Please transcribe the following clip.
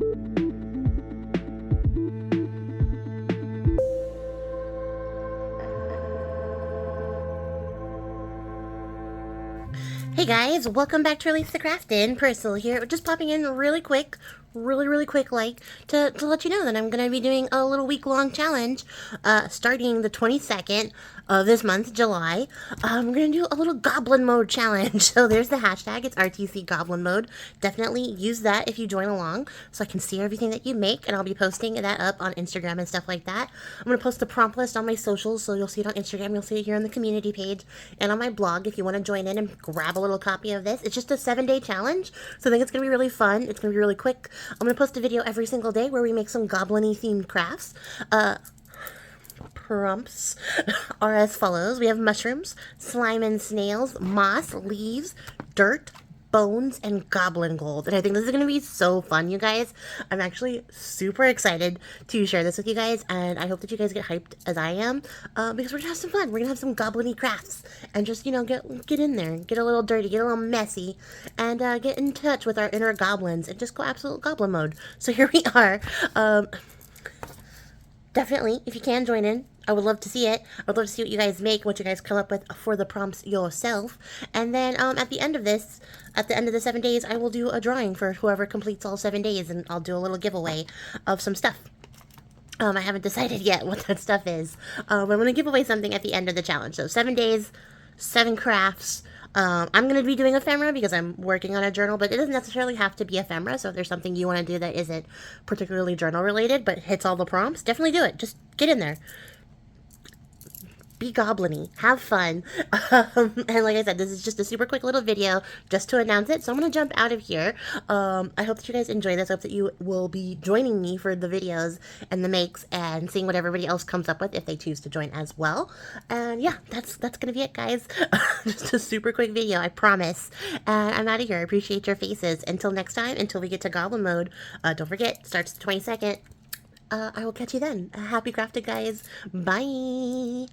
Hey guys, welcome back to Release the Craftin. Priscilla here, just popping in really quick, really quick, like, to let you know that I'm going to be doing a little week-long challenge, starting the 22nd of this month, July. We're going to do a little Goblin mode challenge. So there's the hashtag, it's rtcgoblinmode. Definitely use that if you join along, so I can see everything that you make, and I'll be posting that up on Instagram and stuff like that. I'm going to post the prompt list on my socials, so you'll see it on Instagram, you'll see it here on the community page, and on my blog if you want to join in and grab a little copy of this. It's just a 7-day challenge, so I think it's going to be really fun. It's going to be really quick. I'm going to post a video every single day where we make some goblin-y themed crafts. Prompts are as follows. We have mushrooms, slime and snails, moss, leaves, dirt, bones, and goblin gold. And I think this is going to be so fun, you guys. I'm actually super excited to share this with you guys, and I hope that you guys get hyped as I am, because we're going to have some fun. We're going to have some goblin-y crafts, and just, you know, get in there, get a little dirty, get a little messy, and get in touch with our inner goblins, and just go absolute goblin mode. So here we are. Definitely, if you can, join in. I would love to see it. I would love to see what you guys make, what you guys come up with for the prompts yourself. And then at the end of this, at the end of the 7 days, I will do a drawing for whoever completes all 7 days, and I'll do a little giveaway of some stuff. I haven't decided yet what that stuff is. I'm going to give away something at the end of the challenge. So 7 days, 7 crafts. I'm going to be doing ephemera because I'm working on a journal, but it doesn't necessarily have to be ephemera. So if there's something you want to do that isn't particularly journal related but hits all the prompts, definitely do it. Just get in there. Be goblin-y. Have fun. And like I said, this is just a super quick little video just to announce it. So I'm going to jump out of here. I hope that you guys enjoy this. I hope that you will be joining me for the videos and the makes and seeing what everybody else comes up with if they choose to join as well. And yeah, that's going to be it, guys. Just a super quick video, I promise. And I'm out of here. I appreciate your faces. Until next time, until we get to Goblin mode, don't forget, starts the 22nd. I will catch you then. Happy crafting, guys. Bye.